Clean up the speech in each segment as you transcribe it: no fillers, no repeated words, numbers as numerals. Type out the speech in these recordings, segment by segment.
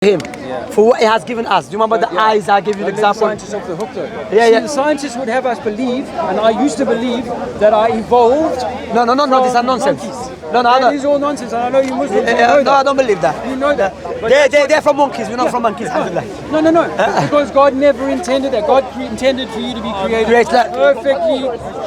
him for what he has given us. Do you remember the eyes I gave you the example? Scientists off the hook though. Yeah. The scientists would have us believe, and I used to believe, that I evolved. No, these are nonsense. Monkeys. No, That is all nonsense, and I know you Muslims don't know no, I that. don't believe that. You know that. But They're from monkeys. We're not from monkeys. Alhamdulillah. No. Because God never intended that. God intended for you to be created perfectly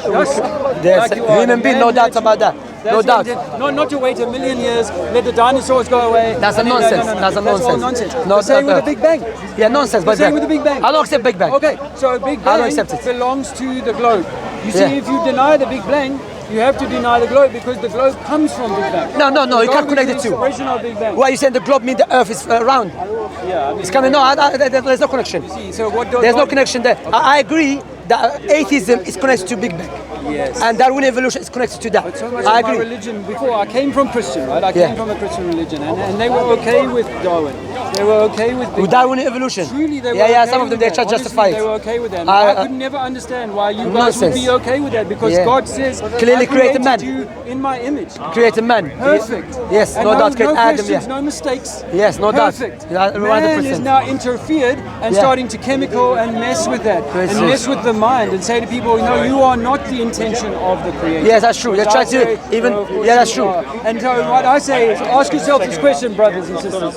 just There's like you are. human being, no doubt about that. No doubt. Not to wait a million years, let the dinosaurs go away. That's a nonsense. That's a That's all nonsense. nonsense. No, The same with the Big Bang. Yeah, nonsense. But Same with the Big Bang. I don't accept Big Bang. Okay, so Big I don't Bang accept it. belongs to the globe. You see, Yeah. if you deny the Big Bang, you have to deny the globe because the globe comes from Big Bang. No, you can't The globe connect is the two. expression of Big Bang. Why you saying the globe means the earth is round? Yeah, I mean, It's coming. No, there's no connection. see, so what There's no connection there. I agree that atheism is connected to Big Bang. Yes. And Darwin evolution is connected to that. But so much I of my agree. religion before, I came from Christian, right? I Yeah. came from a Christian religion, and they were okay with Darwin. They were okay with Big With Bang. Darwin evolution. Truly, they were Yeah, okay some of them with they that. try to Honestly, justify it. They were okay with that. And I- I could never understand why you guys Nonsense. would be okay with that because Yeah. God says, Clearly I created man. you in my image. Create a man. Perfect. Yes, And no doubt. Create no Adam, questions, yeah. no mistakes. Yes, no doubt. Perfect. Yeah, Man 100%. is now interfered and Yeah. starting to chemical and mess with that Yes. and mess with the mind and say to people, no, you are not the intention of the Creator. Yes, that's true. They try to Of course yeah, that's you true. are. And so what I say is, ask yourself this question, brothers and sisters: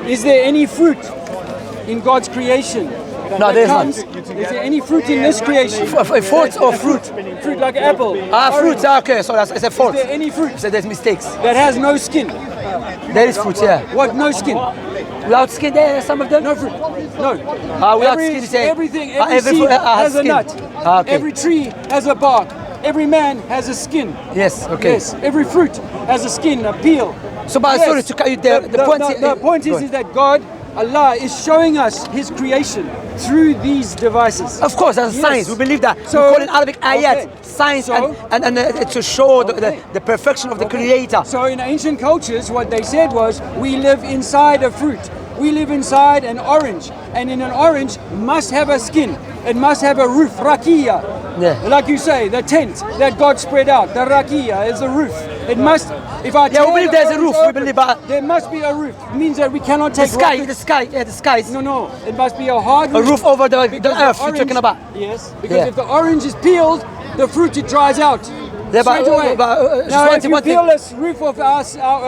is there any fruit in God's creation? No, there is not. Is there any fruit in this creation? Fruit or fruit? Fruit like apple. Fruits. Okay, so that's it's a fault. Is there any fruit So there's mistakes. that has no skin? There is fruit, yeah. What? No skin? Without skin, there are some of them. No fruit. No. Without skin, you say Everything. Every every seed fruit has has a skin. nut. Okay. Every tree has a bark. Every man has a skin. Yes. Okay. Yes. Every fruit has a skin, a peel. So, but sorry to cut you there. The point is that God, Allah, is showing us His creation through these devices. Of course, that's Yes. science. We believe that. So- we call it Arabic ayat, okay. science, So- and to show Okay. the perfection of the Creator. So in ancient cultures, what they said was, we live inside a fruit. We live inside an orange, and in an orange must have a skin. It must have a roof, rakia. Yeah. Like you say, the tent that God spread out, the rakia is the roof. It must. If I Yeah, we tear believe the there's a orange roof. We open, believe, but there must be a roof. It means that we cannot the take sky, rockets. the sky is No. It must be a hard a roof over the Because earth. You're orange- talking about. Yes, because Yeah. if the orange is peeled, the fruit it dries out. Yeah, but- straight away. just Now, one if thing- you one thing. peel this roof of our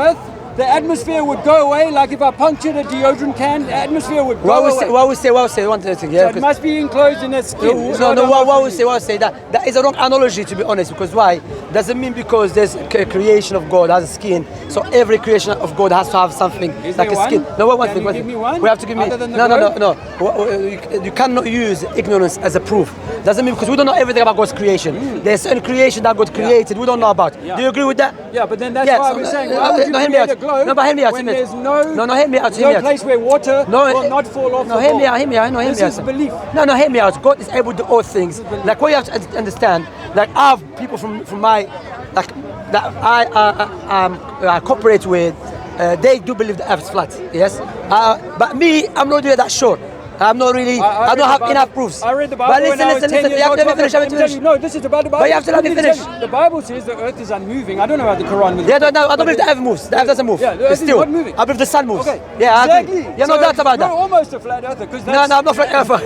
earth, the atmosphere would go away. Like if I punctured a deodorant can, the atmosphere would go away. What we say, one thing, yeah. So it must be enclosed in a skin. It's not a hard What we thing. say that is a wrong analogy, to be honest. Because why? Doesn't mean because there's creation of God has a skin, so every creation of God has to have something Is like a there skin. one? No, one Can thing. you give me one? We have to give me. Other than the No. globe? You cannot use ignorance as a proof. Doesn't mean because we don't know everything about God's creation. There's certain creation that God created we don't know about. Yeah. Do you agree with that? Yeah, but then that's Yes. why we're saying, why would you No, hear me create out. a globe No, but hear me out, when hear me out. there's No, hear me out, hear me out. place where water will not fall off No, the hear wall. me out, hear me out. No, hear This me is out. belief. No, hear me out. God is able to do all things. Like what you have to understand, like I have people from my, like that I cooperate with, they do believe the earth is flat. Yes, but me, I'm not really that sure. I'm not really. I don't have enough proofs. I read the Bible But when I was 10 listen. years You have old. to let me finish. Let me tell you, no, this is about the Bible. But you have to let me Let tell finish. you, The Bible says the earth is unmoving. I don't know how the Quran will. Yeah, I don't believe the earth moves. The earth doesn't move. Yeah, the earth It's is still. not moving. I believe the sun moves. Okay. Yeah, I exactly. agree. Yeah, no doubt about that. You're almost a flat earther because No, I'm not flat earther.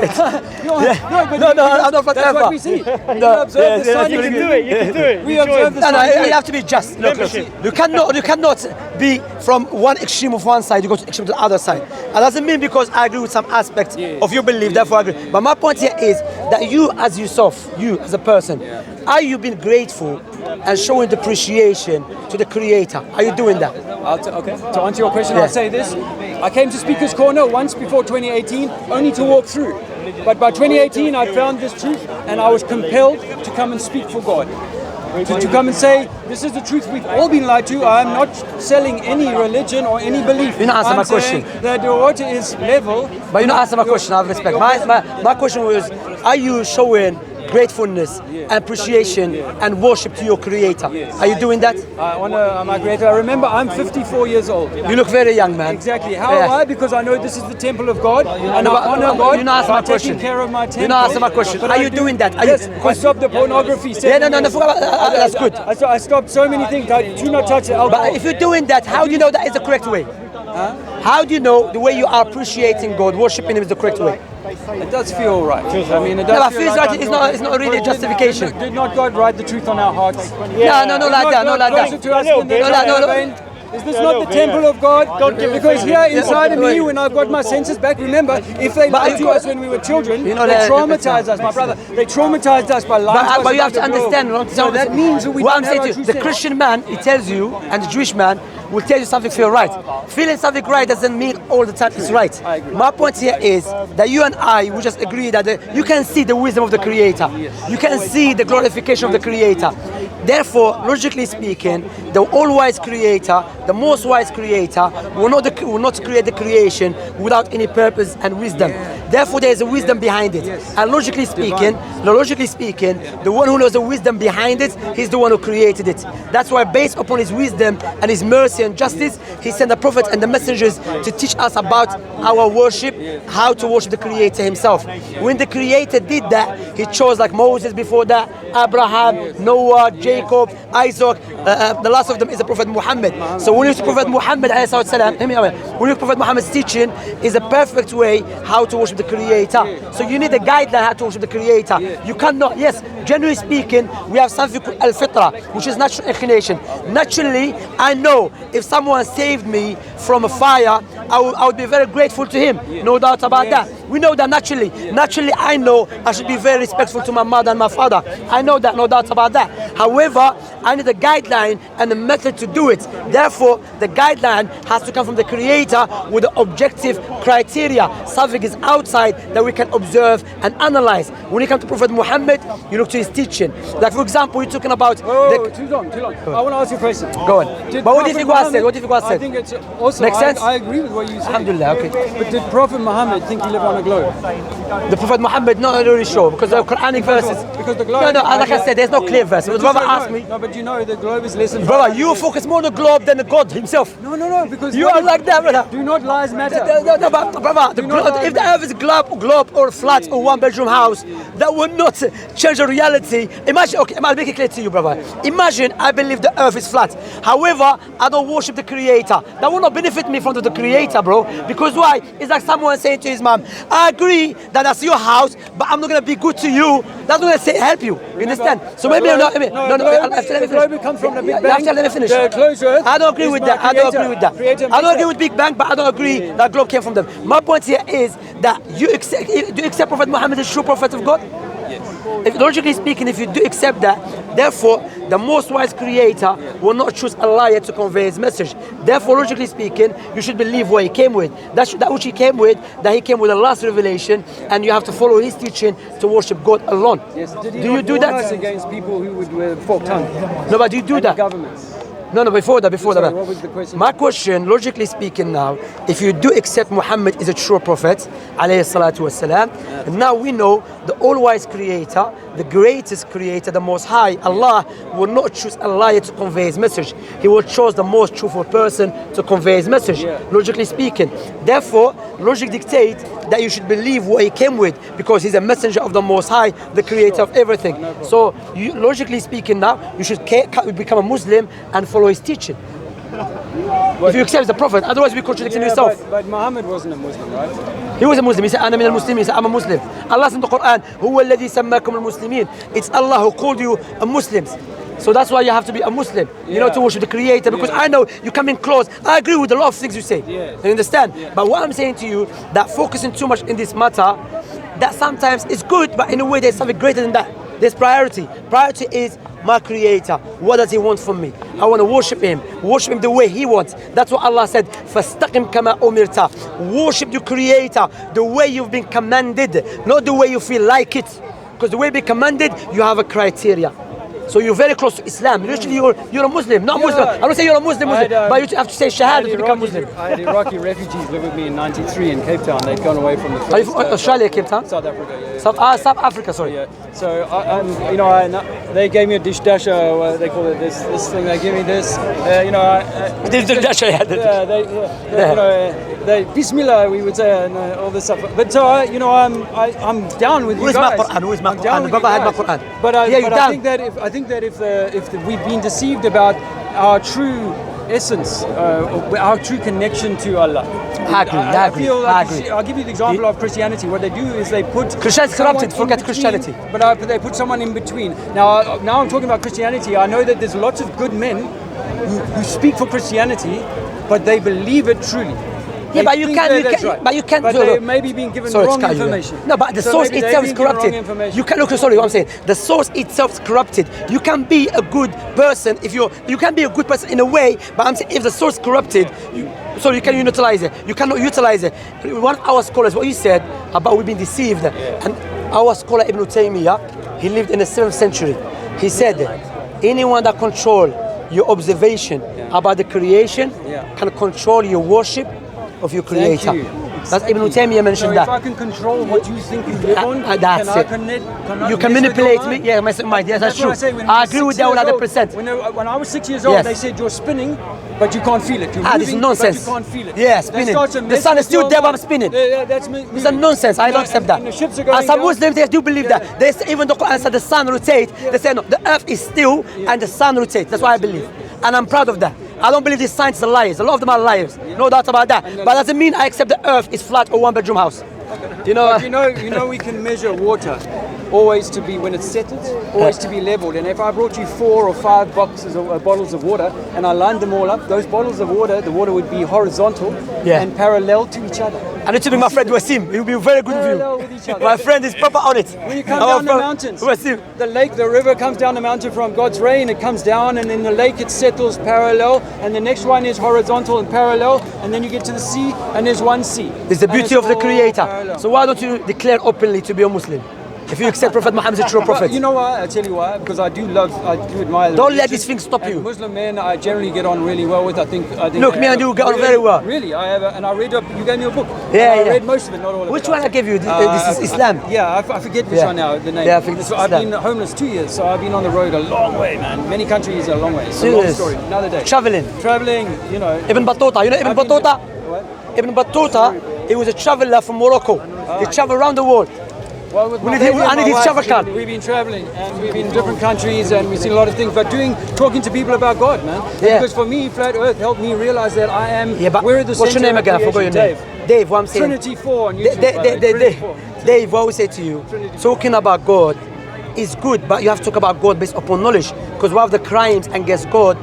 No, I'm not flat That's earther. what we see. We No, observe the sun. You can do it. You can do it. We observe the No, sun. you have to be just. Look, you cannot be from one extreme of one side, you go to extreme to the other side. It doesn't mean because I agree with some aspects of your belief, therefore I agree. But my point here is that you as yourself, you as a person, are you being grateful and showing the appreciation to the Creator? Are you doing that? Okay. To answer your question, Yeah. I'll say this. I came to Speaker's Corner once before 2018, only to walk through. But by 2018, I found this truth, and I was compelled to come and speak for God. To come and say, this is the truth, we've all been lied to. I'm not selling any religion or any belief. You're not answering my I'm saying question. that the water is level. But you're not answering my question, I have respect. My question was, are you showing gratefulness and appreciation and worship to your Creator? Are you doing that? I honor my Creator. I remember I'm 54 years old. You look very young, man. Exactly. How Yeah. why? Because I know this is the temple of God, and I honor God You're not answering by my question. taking care of my temple. You're not answering my question. But Are I you do- doing that? Are Yes, you? I stopped the pornography. Yeah, no, forget about that's good. I stopped so many things. I do not touch the alcohol. But if you're doing that, how do you know that is the correct way? How do you know the way you are appreciating God, worshiping Him is the correct way? It does feel right. I mean, it does No, but feel feels like right. It's not really a justification. Did not God write the truth on our hearts? No, like that. No, like Closer that. to us than the vein. Is this not the temple of God? Because here inside of me, when I've got my senses back, remember, if they lied to us when we were children, they traumatized us, my brother. They traumatized us by lying to us. But you have to understand. So that means that we what don't I'm saying have to our you, true the sense. Christian man, he tells you, and the Jewish man will tell you something feel right. Feeling something right doesn't mean all the time it's right. I agree. My point here is that you and I, we just agree that you can see the wisdom of the Creator. You can see the glorification of the Creator. Therefore, logically speaking, the all-wise Creator, the most wise Creator, will not create the creation without any purpose and wisdom. Therefore, there is a wisdom behind it. And logically speaking, the one who knows the wisdom behind it, he's the one who created it. That's why, based upon his wisdom and his mercy and justice, he sent the prophets and the messengers to teach us about our worship, how to worship the Creator himself. When the Creator did that, he chose like Moses before that, Abraham, Noah, Jacob, Isaac. The last of them is the Prophet Muhammad. So when you see Prophet Muhammad, when you Prophet Muhammad's teaching is a perfect way how to worship the Creator. So you need a guideline how to worship the Creator. You cannot, yes, generally speaking, we have something called al-fitra, which is natural inclination. Naturally, I know if someone saved me from a fire, I would be very grateful to him. No doubt about that. We know that naturally. Naturally, I know I should be very respectful to my mother and my father. I know that, no doubt about that. However, I need a guideline and a method to do it. Therefore, the guideline has to come from the Creator with the objective criteria. Something is outside that we can observe and analyze. When you come to Prophet Muhammad, you look to his teaching. Like, for example, you're talking about... Too long. I want to ask you a question. Go on. But what do you think God said? What do you think God said? I think it's also... Makes sense? I agree with what you said. Alhamdulillah, okay. But did Prophet Muhammad think he lived on a globe? The Prophet Muhammad, not really sure, because the Quranic verses... Because the globe... No, like I said, there's no clear verse. The brother asked me... No, but you know the globe is less than... Brother, you focus more on the globe than the God himself. No, because... You are like that, brother. Do not lies matter. No, but brother, if the earth is globe or flat or one-bedroom house, that would not change the reality. Imagine, okay, I'll make it clear to you, brother. Imagine I believe the earth is flat. However, I don't worship the Creator. That will not benefit me from the Creator, bro. Because why? It's like someone saying to his mom, I agree that that's your house, but I'm not going to be good to you. That's not going to help you. You understand? So maybe the globe comes from the Big Bang. Let me finish. The closed earth. I don't agree with that. I don't agree with that. I don't agree with Big Bang, but I don't agree that globe came from them. My point here is that do you accept Prophet Muhammad as true prophet of God? If, logically speaking, if you do accept that, therefore, the most wise Creator will not choose a liar to convey his message. Therefore, logically speaking, you should believe what he came with. That which he came with, that he came with the last revelation, and you have to follow his teaching to worship God alone. Yes. Do you do that? Against people who would wear forked tongue? No, but do you do that? Governments. No, before that. Sorry, what was the question? My question, logically speaking now, if you do accept Muhammad is a true prophet, alayhi salatu wasalam, now we know the all-wise Creator, the greatest Creator, the Most High, Allah will not choose a liar to convey his message. He will choose the most truthful person to convey his message, logically speaking. Therefore, logic dictates that you should believe what he came with because he's a messenger of the Most High, the Creator of everything. So, logically speaking now, you should become a Muslim and follow his teaching. If you accept the Prophet, otherwise we're contradicting yourself. But Muhammad wasn't a Muslim, right? He was a Muslim. He said, "Ana min al-Muslimin." He said, "I'm a Muslim." Allah said in the Quran, "Huwa alladhi sammakum al-Muslimin." It's Allah who called you a Muslims. So that's why you have to be a Muslim, you know, to worship the Creator. Because I know you come in close. I agree with a lot of things you say. You understand? But what I'm saying to you, that focusing too much in this matter, that sometimes is good, but in a way there's something greater than that. There's priority. Priority is my Creator. What does He want from me? I want to worship Him the way He wants. That's what Allah said. فَاسْتَقِمْ كَمَا أُمِرْتَ. Worship your Creator the way you've been commanded, not the way you feel like it. Because the way you've been commanded, you have a criteria. So you're very close to Islam. Usually you're a Muslim, not Muslim. I don't say you're a Muslim, but you have to say Shahada to become Muslim. I had Iraqi refugees live with me in '93 in Cape Town. They'd gone away from the first, Are you from Australia, Cape Town? South Africa, yeah. South Africa, sorry. Yeah. So they gave me a dish dasher. They call it this thing. They give me this. Dish dasher, they Bismillah, we would say, and all this stuff. But so I'm down with you guys. Who is my Quran? Brother had my Quran. But I think that if we've been deceived about our true essence, our true connection to Allah. I agree. feel I like agree. I'll give you the example of Christianity. What they do is they put Christianity someone corrupted, in forget between, Christianity. but they put someone in between. Now I'm talking about Christianity. I know that there's lots of good men who speak for Christianity, but they believe it truly. Yeah, but you can't. But they may be being given wrong information. No, but the So source maybe itself they've is been given wrong corrupted. information. You can look. Sorry, what I'm saying. The source itself is corrupted. You can be a good person if you can be a good person in a way, but I'm saying if the source is corrupted, you can utilize it. You cannot utilize it. One of our scholars, what he said about we've been deceived, and our scholar Ibn Taymiyyah, he lived in the 7th century. He said, anyone that control your observation about the creation can control your worship of your creator. Thank you. That's Ibn Taymiyyah mentioned So that. if I can control what you think you live on, That's it. You can manipulate me. Yeah, my mind. Yes, that's true. What I say, when I I was agree with 6 that years 100%. old, when I was 6 years old, Yes. they said you're spinning, but you can't feel it. You're This is moving, nonsense. but you can't feel it. Yeah, That spinning. starts to The mess sun is with still your there, but I'm mind. spinning. That's me. It's a nonsense. I don't accept that. And the ships are going As some down. Muslims, they do believe that. They say, even the Quran said the sun rotates. They say no, the earth is still and the sun rotates. That's what I believe, and I'm proud of that. I don't believe these scientists are liars. A lot of them are liars. No doubt about that. But doesn't mean I accept the earth is flat or one-bedroom house. You know. But you know, we can measure water always to be when it's settled, always to be leveled. And if I brought you 4 or 5 bottles of water and I lined them all up, those bottles of water, the water would be horizontal and parallel to each other. I need to bring my friend Wasim. He will be very good Parallel with with each you. other. My friend is proper on it. When you come down the mountains, Wasim. the river comes down the mountain from God's rain, it comes down, and in the lake it settles parallel, and the next one is horizontal and parallel, and then you get to the sea, and there's one sea. It's the beauty of the all Creator. parallel. So why don't you declare openly to be a Muslim? If you accept Prophet Muhammad as a true But prophet. you know why? I tell you why. Because I do admire. The Don't let religion. these things stop And you. Muslim men, I generally get on really well with. I think. Look, me and you get on very well. Really, I have. And I read up. You gave me a book. Yeah, and I yeah. read most of it, not all of it. Which one I gave you? This is Islam. I forget which one now. The name. Yeah, I think this is I've Islam. been homeless 2 years, so I've been on the road a long way, man. Many countries a long way. It's a long Serious? story. Another day. Traveling. Traveling. You know. Ibn Battuta. You know Ibn I've been- Battuta? What? Ibn Battuta, he was a traveler from Morocco. He traveled around the world. Well, with We my need- baby and I need my his wife, travel card. We've been traveling and we've been in different countries and we've seen a lot of things. But talking to people about God, man. Yeah. Because for me, flat Earth helped me realize that I am. Yeah, but we're the what's your center name of again? I forgot your creation. name. Dave, what I'm saying. Trinity 4 on YouTube. by the way. Trinity 4. Dave, what I would say to you, talking about God is good, but you have to talk about God based upon knowledge. Because one of the crimes against God,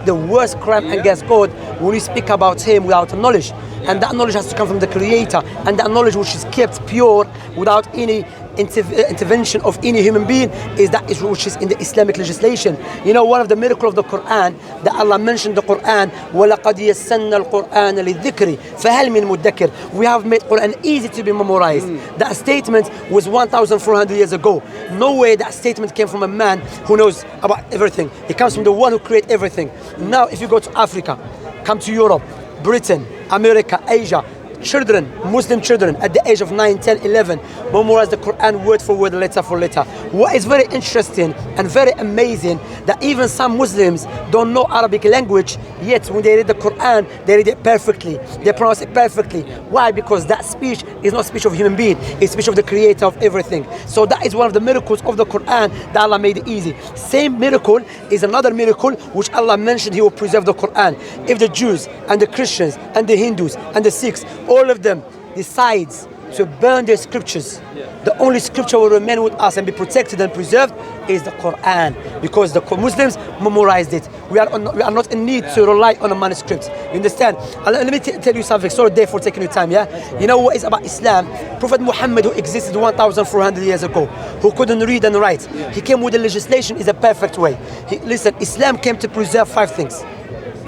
the worst crime against God, when you speak about Him without knowledge. And that knowledge has to come from the Creator. And that knowledge which is kept pure without any intervention of any human being which is in the Islamic legislation. You know, one of the miracles of the Quran that Allah mentioned the Quran, وَلَقَدْ يَسَّنَّا الْقُرْآنَ لِلذِّكْرِ فَهَلْ مِن مُدَّكِرٍ. We have made Quran easy to be memorized. That statement was 1,400 years ago. No way that statement came from a man who knows about everything. It comes from the one who created everything. Now, if you go to Africa, come to Europe, Britain, America, Asia, children, Muslim children at the age of 9, 10, 11 memorize the Quran word for word, letter for letter. What is very interesting and very amazing that even some Muslims don't know Arabic language, yet when they read the Quran, they read it perfectly. They pronounce it perfectly. Why? Because that speech is not speech of human being, it's speech of the Creator of everything. So that is one of the miracles of the Quran that Allah made it easy. Same miracle is another miracle which Allah mentioned He will preserve the Quran. If the Jews and the Christians and the Hindus and the Sikhs, all of them decides to burn their scriptures, the only scripture will remain with us and be protected and preserved is the Quran, because the Muslims memorized it. We are not in need to rely on a manuscript. You understand? Let me tell you something. Sorry, Dave, for taking your time. You know what is about Islam? Prophet Muhammad, who existed 1,400 years ago, who couldn't read and write, he came with the legislation is a perfect way. Listen, Islam came to preserve 5 things.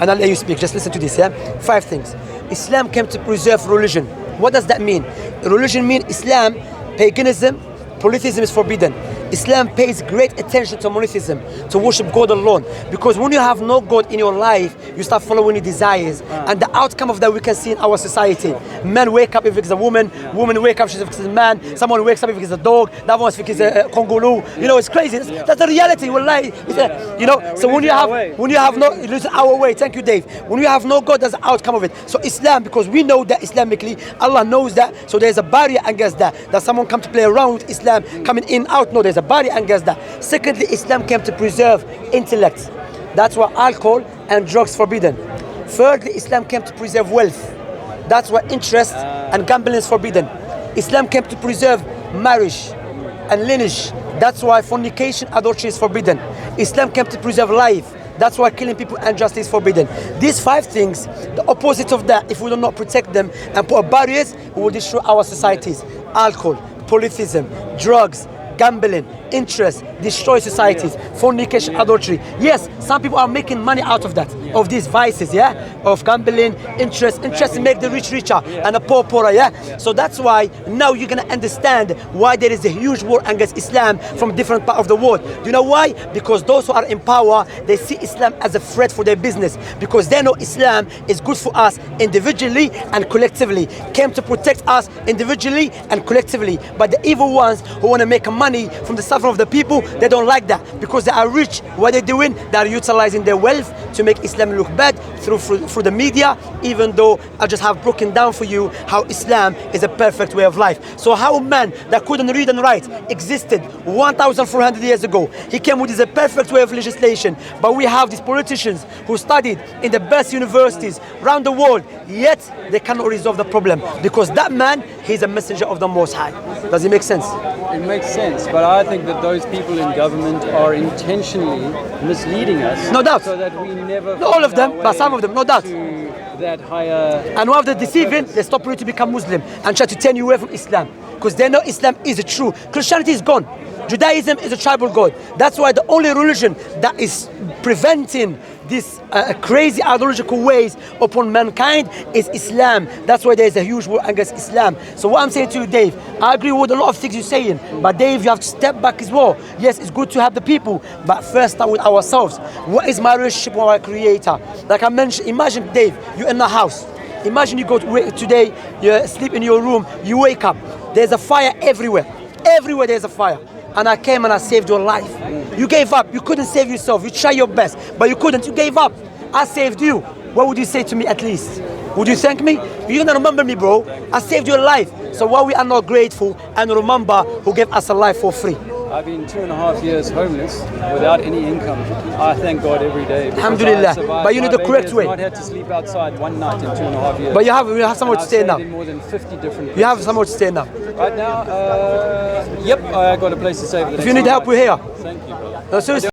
And I'll let you speak. Just listen to this. 5 things. Islam came to preserve religion. What does that mean? Religion means Islam, paganism, polytheism is forbidden. Islam pays great attention to monotheism, to worship God alone. Because when you have no God in your life, you start following your desires. And the outcome of that we can see in our society. Men wake up if it's a woman, women wake up if it's a man, someone wakes up if it's a dog, that one if it's a Congolese. You know, it's crazy. That's the reality. You know, so when you have no, listen, our way, thank you, Dave. When you have no God, that's the outcome of it. So Islam, because we know that Islamically, Allah knows that, so there's a barrier against that. That someone come to play around with Islam, coming in, out, no, there's a barrier against that. Secondly, Islam came to preserve intellect. That's why alcohol and drugs forbidden. Thirdly, Islam came to preserve wealth. That's why interest and gambling is forbidden. Islam came to preserve marriage and lineage. That's why fornication, adultery is forbidden. Islam came to preserve life. That's why killing people and justice is forbidden. These 5 things, the opposite of that, if we do not protect them and put barriers, we will destroy our societies. Alcohol, polytheism, drugs, gambling, interest, destroy societies, fornication, adultery. Yes, some people are making money out of that, of these vices, of gambling, interest make the rich richer and the poor poorer, So that's why now you're gonna understand why there is a huge war against Islam from different parts of the world. Do you know why? Because those who are in power, they see Islam as a threat for their business, because they know Islam is good for us individually and collectively, came to protect us individually and collectively. But the evil ones who want to make money from the suffering of the people, they don't like that, because they are rich. What they're doing, they are utilizing their wealth to make Islam look bad through the media, even though I just have broken down for you how Islam is a perfect way of life. So how a man that couldn't read and write existed 1,400 years ago, he came with a perfect way of legislation. But we have these politicians who studied in the best universities around the world, yet they cannot resolve the problem, because that man, he's a messenger of the Most High. Does it make sense? It makes sense, but I think that those people in government are intentionally misleading us. No doubt. So that we never. Not all of them, but some of them, no doubt. To that higher. And one of the deceiving, they stop you to become Muslim and try to turn you away from Islam, because they know Islam is true. Christianity is gone. Judaism is a tribal god. That's why the only religion that is preventing these crazy ideological ways upon mankind is Islam. That's why there is a huge war against Islam. So what I'm saying to you, Dave, I agree with a lot of things you're saying, but Dave, you have to step back as well. Yes, it's good to have the people, but first start with ourselves. What is my relationship with our Creator? Like I mentioned, imagine, Dave, you're in a house. Imagine you go to work today, you sleep in your room, you wake up, there's a fire everywhere. Everywhere there's a fire. And I came and I saved your life. You gave up. You couldn't save yourself. You tried your best, but you couldn't. You gave up. I saved you. What would you say to me at least? Would you thank me? You're gonna remember me, bro. I saved your life. So why we are not grateful and remember who gave us a life for free? I've been 2.5 years homeless without any income. I thank God every day. Alhamdulillah. But you need the correct way. I've not had to sleep outside one night in 2.5 years. But you have somewhere to stay now. In more than 50 different places. You have somewhere to stay now. Right now, yep, I got a place to stay for the If you need help, we're here. Thank you, brother. No, seriously.